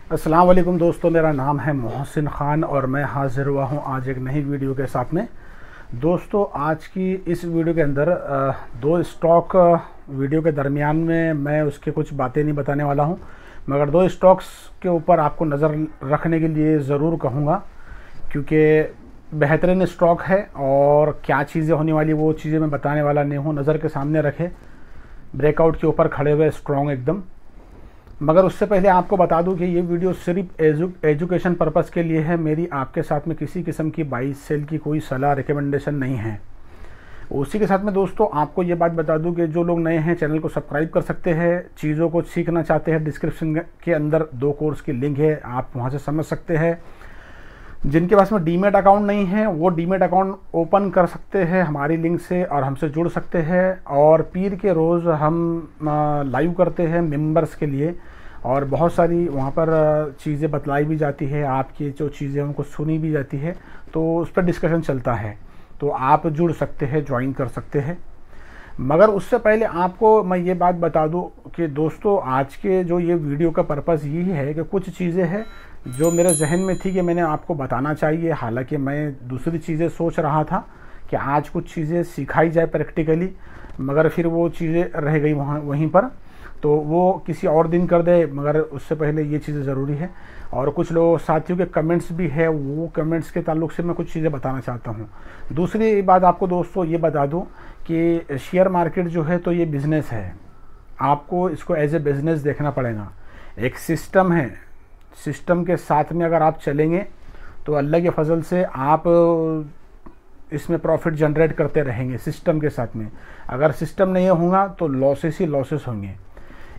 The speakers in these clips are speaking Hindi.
अस्सलाम वालेकुम दोस्तों, मेरा नाम है मोहसिन ख़ान और मैं हाज़िर हुआ हूँ आज एक नई वीडियो के साथ में। दोस्तों, आज की इस वीडियो के अंदर दो स्टॉक वीडियो के दरमियान में मैं उसके कुछ बातें नहीं बताने वाला हूँ, मगर दो स्टॉक्स के ऊपर आपको नज़र रखने के लिए ज़रूर कहूँगा, क्योंकि बेहतरीन स्टॉक है और क्या चीज़ें होने वाली वो चीज़ें मैं बताने वाला नहीं हूँ। नज़र के सामने रखे, ब्रेकआउट के ऊपर खड़े हुए स्ट्रॉन्ग एकदम। मगर उससे पहले आपको बता दूं कि ये वीडियो सिर्फ एजुकेशन पर्पस के लिए है। मेरी आपके साथ में किसी किस्म की बाई सेल की कोई सलाह रिकमेंडेशन नहीं है। उसी के साथ में दोस्तों आपको ये बात बता दूं कि जो लोग नए हैं चैनल को सब्सक्राइब कर सकते हैं। चीज़ों को सीखना चाहते हैं, डिस्क्रिप्शन के अंदर 2 कोर्स की लिंक है, आप वहाँ से समझ सकते हैं। जिनके पास में डीमेट अकाउंट नहीं है वो डीमेट अकाउंट ओपन कर सकते हैं हमारी लिंक से और हमसे जुड़ सकते हैं। और पीर के रोज़ हम लाइव करते हैं मेंबर्स के लिए और बहुत सारी वहाँ पर चीज़ें बतलाई भी जाती है, आपकी जो चीज़ें उनको सुनी भी जाती है, तो उस पर डिस्कशन चलता है। तो आप जुड़ सकते हैं, ज्वाइन कर सकते हैं। मगर उससे पहले आपको मैं ये बात बता दूं कि दोस्तों आज के जो ये वीडियो का पर्पज़ यही है कि कुछ चीज़ें हैं जो मेरे जहन में थी कि मैंने आपको बताना चाहिए। हालांकि मैं दूसरी चीज़ें सोच रहा था कि आज कुछ चीज़ें सिखाई जाए प्रैक्टिकली, मगर फिर वो चीज़ें रह गई वहीं पर, तो वो किसी और दिन कर दे। मगर उससे पहले ये चीज़ें ज़रूरी है। और कुछ लोग साथियों के कमेंट्स भी है, वो कमेंट्स के ताल्लुक से मैं कुछ चीज़ें बताना चाहता हूँ। दूसरी बात आपको दोस्तों ये बता दूँ कि शेयर मार्केट जो है तो ये बिज़नेस है, आपको इसको एज ए बिज़नेस देखना पड़ेगा। एक सिस्टम है, सिस्टम के साथ में अगर आप चलेंगे तो अल्लाह के फजल से आप इसमें प्रॉफिट जनरेट करते रहेंगे सिस्टम के साथ में। अगर सिस्टम नहीं होगा तो लॉसेस ही लॉसेस होंगे।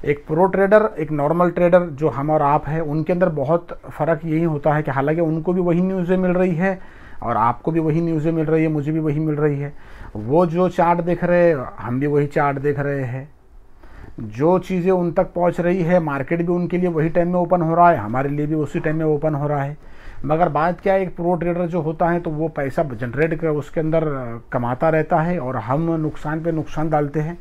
एक प्रो ट्रेडर, एक नॉर्मल ट्रेडर जो हम और आप हैं, उनके अंदर बहुत फ़र्क यही होता है कि हालांकि उनको भी वही न्यूज़ें मिल रही है और आपको भी वही न्यूज़ें मिल रही है, मुझे भी वही मिल रही है। वो जो चार्ट देख रहे हैं हम भी वही चार्ट देख रहे हैं। जो चीज़ें उन तक पहुंच रही है, मार्केट भी उनके लिए वही टाइम में ओपन हो रहा है, हमारे लिए भी उसी टाइम में ओपन हो रहा है। मगर बात क्या है, एक प्रो ट्रेडर जो होता है तो वो पैसा जनरेट कर उसके अंदर कमाता रहता है और हम नुकसान पे नुकसान डालते हैं।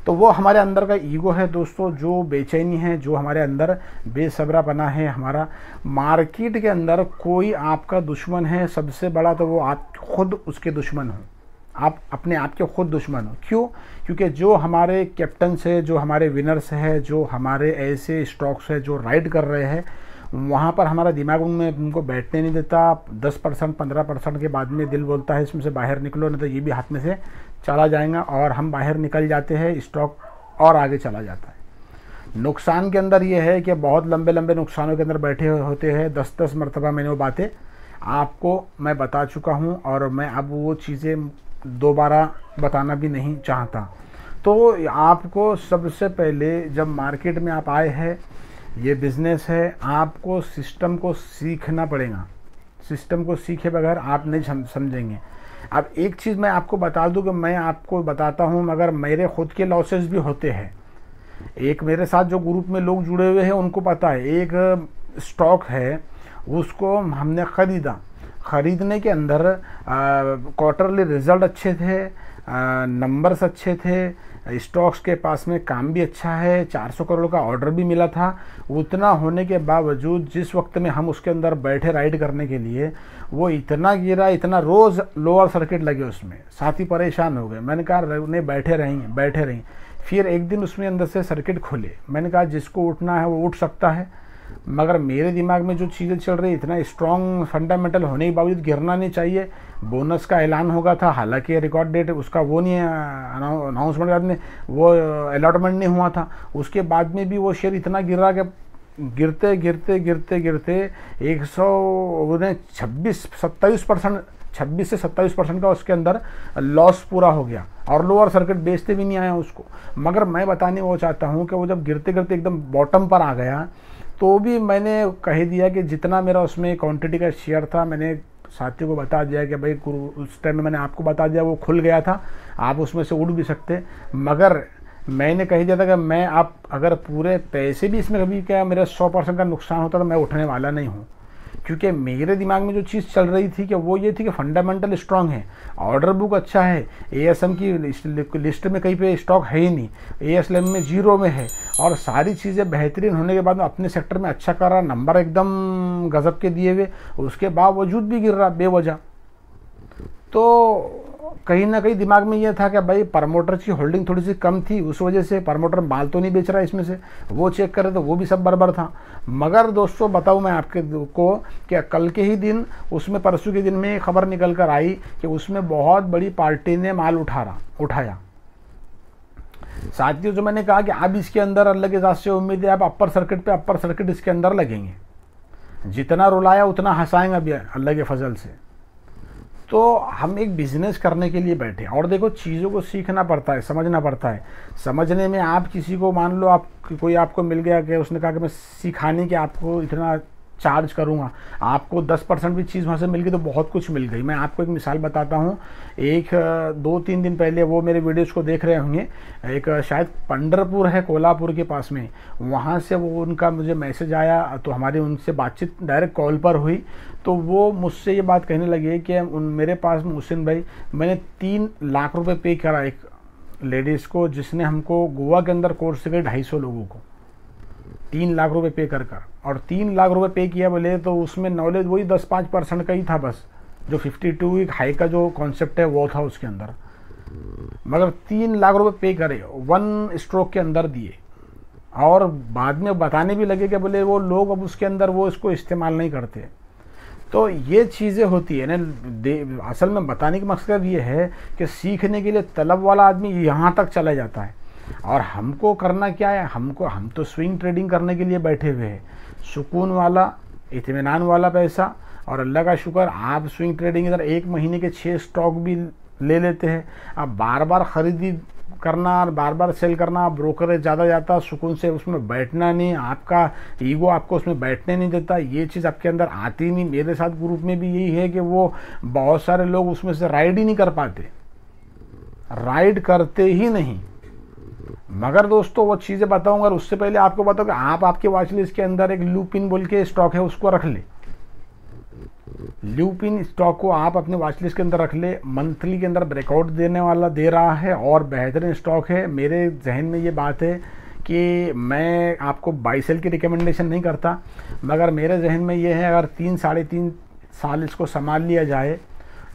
तो वो हमारे अंदर का ईगो है दोस्तों, जो बेचैनी है, जो हमारे अंदर बेसब्रापना है हमारा। मार्केट के अंदर कोई आपका दुश्मन है सबसे बड़ा तो वो आप खुद उसके दुश्मन हो, आप अपने आप के खुद दुश्मन हो। क्यों? क्योंकि जो हमारे कैप्टन्स है, जो हमारे विनर्स है, जो हमारे ऐसे स्टॉक्स है जो राइड कर रहे हैं, वहाँ पर हमारा दिमाग उनको बैठने नहीं देता। 10% 15% के बाद में दिल बोलता है इसमें से बाहर निकलो, नहीं तो ये भी हाथ में से चला जाएगा, और हम बाहर निकल जाते हैं, स्टॉक और आगे चला जाता है। नुकसान के अंदर ये है कि बहुत लंबे लंबे नुकसानों के अंदर बैठे होते हैं। 10-10 मरतबा मैंने वो बातें आपको मैं बता चुका हूँ और मैं अब वो चीज़ें दोबारा बताना भी नहीं चाहता। तो आपको सबसे पहले जब मार्केट में आप आए हैं, ये बिज़नेस है, आपको सिस्टम को सीखना पड़ेगा। सिस्टम को सीखे बगैर आप नहीं समझेंगे। अब एक चीज़ मैं आपको बता दूं कि मैं आपको बताता हूं, मगर मेरे खुद के लॉसेस भी होते हैं। एक मेरे साथ जो ग्रुप में लोग जुड़े हुए हैं उनको पता है, एक स्टॉक है उसको हमने ख़रीदा। ख़रीदने के अंदर क्वार्टरली रिज़ल्ट अच्छे थे, नंबर्स अच्छे थे, स्टॉक्स के पास में काम भी अच्छा है, 400 करोड़ का ऑर्डर भी मिला था। उतना होने के बावजूद जिस वक्त में हम उसके अंदर बैठे राइड करने के लिए, वो इतना गिरा, इतना रोज़ लोअर सर्किट लगे उसमें, साथ ही परेशान हो गए। मैंने कहा उन्हें बैठे रहीं। फिर एक दिन उसमें अंदर से सर्किट खुले। मैंने कहा जिसको उठना है वो उठ सकता है, मगर मेरे दिमाग में जो चीज़ें चल रही, इतना स्ट्रॉन्ग फंडामेंटल होने के बावजूद गिरना नहीं चाहिए। बोनस का ऐलान होगा था, हालांकि रिकॉर्ड डेट उसका वो नहीं, अनाउंसमेंट के बाद में वो अलॉटमेंट नहीं हुआ था। उसके बाद में भी वो शेयर इतना गिरा कि गिरते 26 से 27% का उसके अंदर लॉस पूरा हो गया और लोअर सर्किट बेचते भी नहीं आया उसको। मगर मैं बताने वो चाहता हूँ कि वो जब गिरते एकदम बॉटम पर आ गया तो भी मैंने कह दिया कि जितना मेरा उसमें क्वांटिटी का शेयर था, मैंने साथियों को बता दिया कि भाई उस टाइम में मैंने आपको बता दिया वो खुल गया था, आप उसमें से उड़ भी सकते। मगर मैंने कह दिया था कि मैं आप अगर पूरे पैसे भी इसमें कभी क्या मेरा 100% का नुकसान होता तो मैं उठने वाला नहीं हूँ। क्योंकि मेरे दिमाग में जो चीज़ चल रही थी कि वो ये थी कि फंडामेंटल स्ट्रांग है, ऑर्डर बुक अच्छा है, एएसएम की लिस्ट में कहीं पे स्टॉक है ही नहीं, एएसएम में 0 में है, और सारी चीज़ें बेहतरीन होने के बाद में अपने सेक्टर में अच्छा कर रहा, नंबर एकदम गजब के दिए हुए, उसके बावजूद भी गिर रहा बेवजह। तो कहीं ना कहीं दिमाग में ये था कि भाई प्रमोटर की होल्डिंग थोड़ी सी कम थी, उस वजह से प्रमोटर माल तो नहीं बेच रहा इसमें से, वो चेक करे तो वो भी सब बराबर था। मगर दोस्तों बताऊं मैं आपके को कि कल के ही दिन उसमें परसों के दिन में खबर निकल कर आई कि उसमें बहुत बड़ी पार्टी ने माल उठाया। साथियों, जो मैंने कहा कि अब इसके अंदर अल्लाह के साथ से उम्मीद है आप अपर सर्किट इसके अंदर लगेंगे, जितना रुलाया उतना हंसाएंगे अभी अल्लाह के फजल से। तो हम एक बिजनेस करने के लिए बैठे, और देखो चीज़ों को सीखना पड़ता है, समझना पड़ता है। समझने में आप किसी को, मान लो आप कोई आपको मिल गया कि उसने कहा कि मैं सिखाने के आपको इतना चार्ज करूंगा, आपको 10% भी चीज़ वहाँ से मिल गई तो बहुत कुछ मिल गई। मैं आपको एक मिसाल बताता हूँ। 2-3 दिन पहले वो मेरे वीडियोज़ को देख रहे होंगे, एक शायद पंढरपुर है कोल्हापुर के पास में, वहाँ से वो उनका मुझे मैसेज आया, तो हमारी उनसे बातचीत डायरेक्ट कॉल पर हुई। तो वो मुझसे ये बात कहने लगे कि मेरे पास मुहसिन भाई, मैंने 3 लाख रुपए पे करा एक लेडीज़ को, जिसने हमको गोवा के अंदर कोर्स सिखाई 250 लोगों को, 3 लाख रुपए पे कर, और 3 लाख रुपए पे किया बोले तो उसमें नॉलेज वही 10-5% का ही था बस, जो 52 वीक हाई का जो कॉन्सेप्ट है वो था उसके अंदर। मगर 3 लाख रुपए पे करे 1 स्ट्रोक के अंदर दिए, और बाद में बताने भी लगे कि बोले वो लोग अब उसके अंदर वो इसको इस्तेमाल नहीं करते। तो ये चीज़ें होती है ना, असल में बताने का मकसद ये है कि सीखने के लिए तलब वाला आदमी यहाँ तक चला जाता है, और हमको करना क्या है, हम तो स्विंग ट्रेडिंग करने के लिए बैठे हुए हैं, सुकून वाला, इत्मीनान वाला पैसा। और अल्लाह का शुक्र, आप स्विंग ट्रेडिंग इधर 1 महीने के 6 स्टॉक भी ले लेते हैं। अब बार बार खरीदी करना और बार बार सेल करना, ब्रोकरेज ज़्यादा जाता, सुकून से उसमें बैठना नहीं, आपका ईगो आपको उसमें बैठने नहीं देता, ये चीज़ आपके अंदर आती नहीं। मेरे साथ ग्रुप में भी यही है कि वो बहुत सारे लोग उसमें से राइड ही नहीं कर पाते, राइड करते ही नहीं। मगर दोस्तों वो चीज़ें बताऊंगा, और उससे पहले आपको बताऊं कि आप आपके वॉच लिस्ट के अंदर एक लूपिन बोल के स्टॉक है, उसको रख ले। लूपिन स्टॉक को आप अपने वॉच लिस्ट के अंदर रख ले, मंथली के अंदर ब्रेकआउट देने वाला दे रहा है, और बेहतरीन स्टॉक है। मेरे जहन में ये बात है कि मैं आपको बाई सेल की रिकमेंडेशन नहीं करता, मगर मेरे जहन में ये है अगर 3-3.5 साल इसको संभाल लिया जाए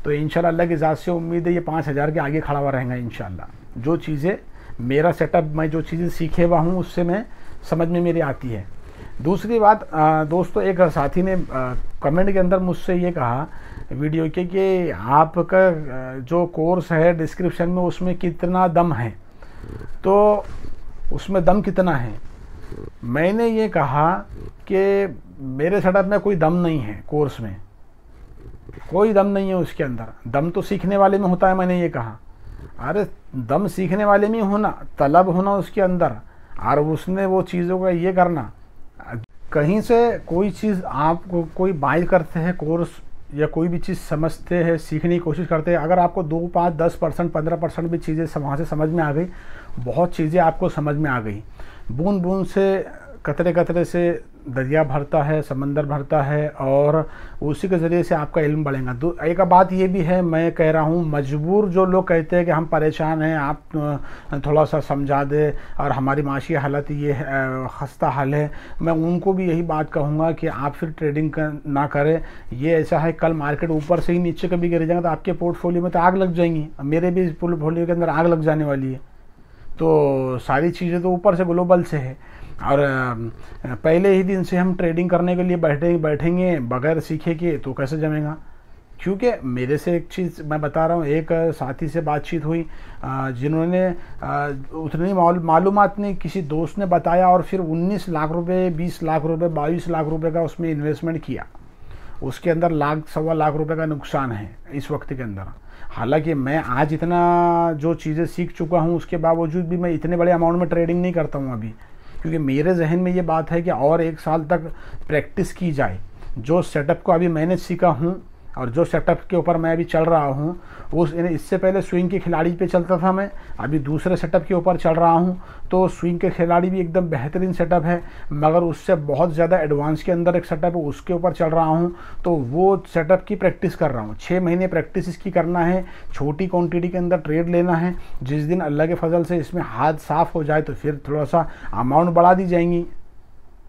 तो इंशाल्लाह अल्लाह की ज़ात से उम्मीद है ये 5000 के आगे खड़ा हुआ रहेगा इंशाल्लाह। जो चीज़ें मेरा सेटअप, मैं जो चीज़ें सीखे हुआ हूँ उससे मैं समझ में मेरी आती है। दूसरी बात दोस्तों, एक साथी ने कमेंट के अंदर मुझसे ये कहा वीडियो के कि आपका जो कोर्स है डिस्क्रिप्शन में उसमें कितना दम है, तो उसमें दम कितना है। मैंने ये कहा कि मेरे सेटअप में कोई दम नहीं है, कोर्स में कोई दम नहीं है उसके अंदर, दम तो सीखने वाले में होता है। मैंने ये कहा अरे दम सीखने वाले में होना, तलब होना उसके अंदर, और उसने वो चीज़ों का ये करना। कहीं से कोई चीज़ आपको कोई बाय करते हैं कोर्स या कोई भी चीज़ समझते हैं, सीखने की कोशिश करते हैं, अगर आपको 2, 5, 10%, 15% भी चीज़ें वहाँ से समझ में आ गई, बहुत चीज़ें आपको समझ में आ गई। बूंद बूंद से, कतरे कतरे से दरिया भरता है, समंदर भरता है, और उसी के ज़रिए से आपका इल्म बढ़ेगा। एक बात ये भी है, मैं कह रहा हूँ, मजबूर जो लोग कहते हैं कि हम परेशान हैं, आप थोड़ा सा समझा दे और हमारी माशी हालत ये खस्ता हाल है, मैं उनको भी यही बात कहूँगा कि आप फिर ट्रेडिंग ना करें। ये ऐसा है, कल मार्केट ऊपर से ही नीचे कभी गिर जाएगा तो आपके पोर्टफोलियो में तो आग लग जाएंगी, मेरे भी पोर्टफोलियो के अंदर आग लग जाने वाली है। तो सारी चीज़ें तो ऊपर से ग्लोबल से है, और पहले ही दिन से हम ट्रेडिंग करने के लिए बैठेंगे बगैर सीखे के तो कैसे जमेगा। क्योंकि मेरे से एक चीज़ मैं बता रहा हूँ, एक साथी से बातचीत हुई जिन्होंने उतनी मालूमात नहीं, किसी दोस्त ने बताया, और फिर 19 लाख रुपए, 20 लाख रुपए, 22 लाख रुपए का उसमें इन्वेस्टमेंट किया, उसके अंदर 1-1.25 लाख का नुकसान है इस वक्त के अंदर। हालांकि मैं आज इतना जो चीज़ें सीख चुका हूँ उसके बावजूद भी मैं इतने बड़े अमाउंट में ट्रेडिंग नहीं करता हूँ अभी, क्योंकि मेरे जहन में ये बात है कि और 1 साल तक प्रैक्टिस की जाए। जो सेटअप को अभी मैंने सीखा हूँ और जो सेटअप के ऊपर मैं अभी चल रहा हूँ इससे पहले स्विंग के खिलाड़ी पे चलता था मैं, अभी दूसरे सेटअप के ऊपर चल रहा हूँ। तो स्विंग के खिलाड़ी भी एकदम बेहतरीन सेटअप है, मगर उससे बहुत ज़्यादा एडवांस के अंदर एक सेटअप है, उसके ऊपर चल रहा हूँ। तो वो सेटअप की प्रैक्टिस कर रहा हूँ, 6 महीने प्रैक्टिस इसकी करना है, छोटी क्वान्टिटी के अंदर ट्रेड लेना है। जिस दिन अल्लाह के फजल से इसमें हाथ साफ़ हो जाए तो फिर थोड़ा सा अमाउंट बढ़ा दी जाएंगी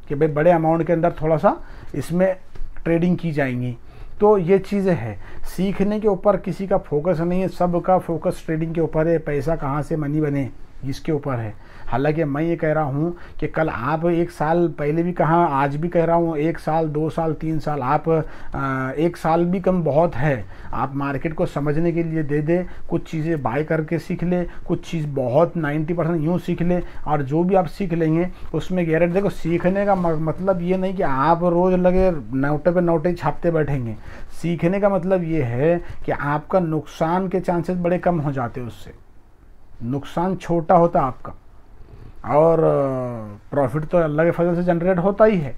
कि भाई बड़े अमाउंट के अंदर थोड़ा सा इसमें ट्रेडिंग की जाएंगी। तो ये चीज़ें हैं, सीखने के ऊपर किसी का फोकस नहीं है, सबका फोकस ट्रेडिंग के ऊपर है, पैसा कहाँ से मनी बने इसके ऊपर है। हालांकि मैं ये कह रहा हूँ कि कल आप 1 साल पहले भी कहा, आज भी कह रहा हूँ, 1 साल 2 साल 3 साल आप 1 साल भी कम बहुत है, आप मार्केट को समझने के लिए दे दे, कुछ चीज़ें बाय करके सीख ले, कुछ चीज़ बहुत 90% यूँ सीख ले, और जो भी आप सीख लेंगे उसमें गारंटी। देखो सीखने का मतलब ये नहीं कि आप रोज़ लगे नोटे पे नोटे छापते बैठेंगे। सीखने का मतलब ये है कि आपका नुकसान के चांसेस बड़े कम हो जाते हैं, उससे नुकसान छोटा होता आपका, और प्रॉफिट तो अल्लाह के फजल से जनरेट होता ही है।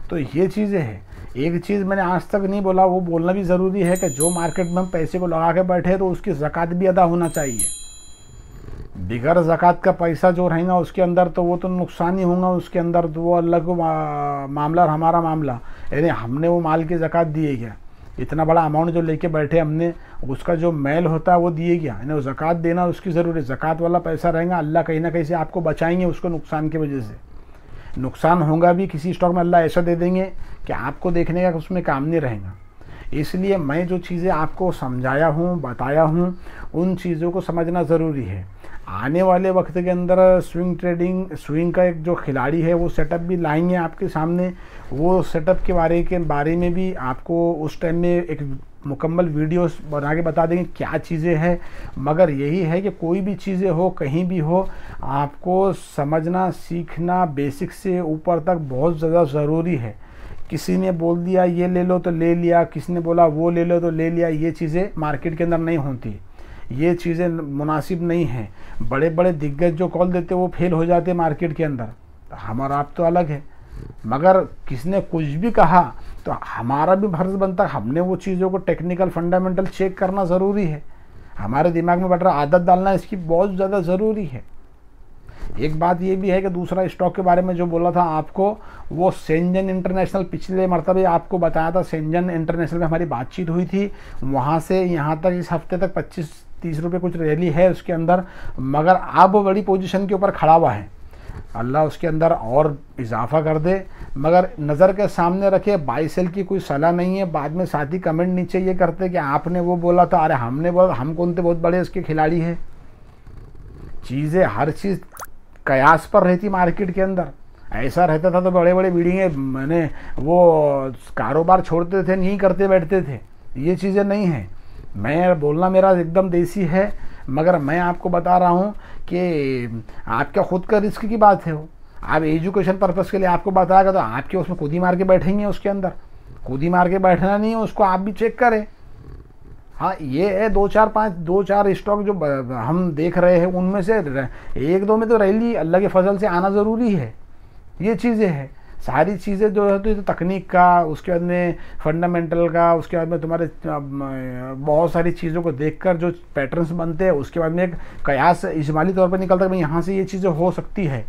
तो ये चीज़ें हैं। एक चीज़ मैंने आज तक नहीं बोला, वो बोलना भी ज़रूरी है कि जो मार्केट में हम पैसे को लगा के बैठे तो उसकी ज़कात भी अदा होना चाहिए। बिगर ज़कात का पैसा जो रहेगा उसके अंदर तो वो तो नुकसान ही होगा उसके अंदर, तो वो अल्लाह को मामला और हमारा मामला, यानी हमने वो माल की ज़कात दिए क्या, इतना बड़ा अमाउंट जो लेके बैठे हमने, उसका जो मैल होता है वो दिए गया, यानी ज़कात देना उसकी ज़रूरी है। ज़कात वाला पैसा रहेगा, अल्लाह कहीं ना कहीं से आपको बचाएंगे उसको नुकसान की वजह से। नुकसान होगा भी किसी स्टॉक में, अल्लाह ऐसा दे देंगे कि आपको देखने का उसमें काम नहीं रहेगा। इसलिए मैं जो चीज़ें आपको समझाया हूँ, बताया हूँ, उन चीज़ों को समझना ज़रूरी है। आने वाले वक्त के अंदर स्विंग का एक जो खिलाड़ी है वो सेटअप भी लाएंगे आपके सामने। वो सेटअप के बारे में भी आपको उस टाइम में एक मुकम्मल वीडियोस बना के बता देंगे क्या चीज़ें हैं। मगर यही है कि कोई भी चीज़ें हो, कहीं भी हो, आपको समझना सीखना बेसिक से ऊपर तक बहुत ज़्यादा ज़रूरी है। किसी ने बोल दिया ये ले लो तो ले लिया, किसी ने बोला वो ले लो तो ले लिया, ये चीज़ें मार्केट के अंदर नहीं होती, ये चीज़ें मुनासिब नहीं हैं। बड़े बड़े दिग्गज जो कॉल देते वो फेल हो जाते मार्केट के अंदर, हमारा आप तो अलग है। मगर किसने कुछ भी कहा तो हमारा भी फर्ज बनता है, हमने वो चीज़ों को टेक्निकल फंडामेंटल चेक करना ज़रूरी है, हमारे दिमाग में बैठ रहा आदत डालना इसकी बहुत ज़्यादा ज़रूरी है। एक बात ये भी है कि दूसरा स्टॉक के बारे में जो बोला था आपको, वो शेंजन इंटरनेशनल, पिछले मरतबे आपको बताया था, शेंजन इंटरनेशनल में हमारी बातचीत हुई थी, वहाँ से यहाँ तक इस हफ्ते तक 25-30 रुपये कुछ रैली है उसके अंदर। मगर अब वो बड़ी पोजीशन के ऊपर खड़ा हुआ है, अल्लाह उसके अंदर और इजाफा कर दे। मगर नज़र के सामने रखे, बाई सेल की कोई सलाह नहीं है। बाद में साथी कमेंट नीचे ये करते कि आपने वो बोला था, अरे हमने बोला, हम कौन थे बहुत बड़े उसके खिलाड़ी हैं। चीज़ें हर चीज़ कयास पर रहती मार्केट के अंदर। ऐसा रहता था तो बड़े बड़े बिल्डिंगे मैंने वो कारोबार छोड़ते थे, नहीं करते बैठते थे। ये चीज़ें नहीं हैं। मैं बोलना मेरा एकदम देसी है, मगर मैं आपको बता रहा हूँ कि आपका खुद का रिस्क की बात है। वो आप एजुकेशन पर्पज़ के लिए आपको बताएगा तो आपके उसमें कूदी मार के बैठेंगे, उसके अंदर कूदी मार के बैठना नहीं है, उसको आप भी चेक करें। हाँ ये है 2-4 स्टॉक जो हम देख रहे हैं, उनमें से 1-2 में तो रैली अल्लाह के फजल से आना ज़रूरी है। ये चीज़ें हैं, सारी चीज़ें जो है तो तकनीक का, उसके बाद में फंडामेंटल का, उसके बाद में तुम्हारे बहुत सारी चीज़ों को देखकर जो पैटर्न्स बनते हैं, उसके बाद में एक कयास इजमाली तौर पर निकलता है कि यहाँ से ये चीज़ें हो सकती है।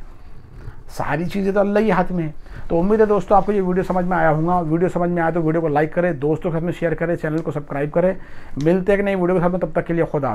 सारी चीज़ें तो अल्लाह ही हाथ में है। तो उम्मीद है दोस्तों आपको ये वीडियो समझ में आया होगा। वीडियो समझ में आया तो वीडियो को लाइक करें, दोस्तों के साथ में शेयर करें, चैनल को सब्सक्राइब करें। मिलते हैं कि नई वीडियो के साथ में, तब तक के लिए खुदा।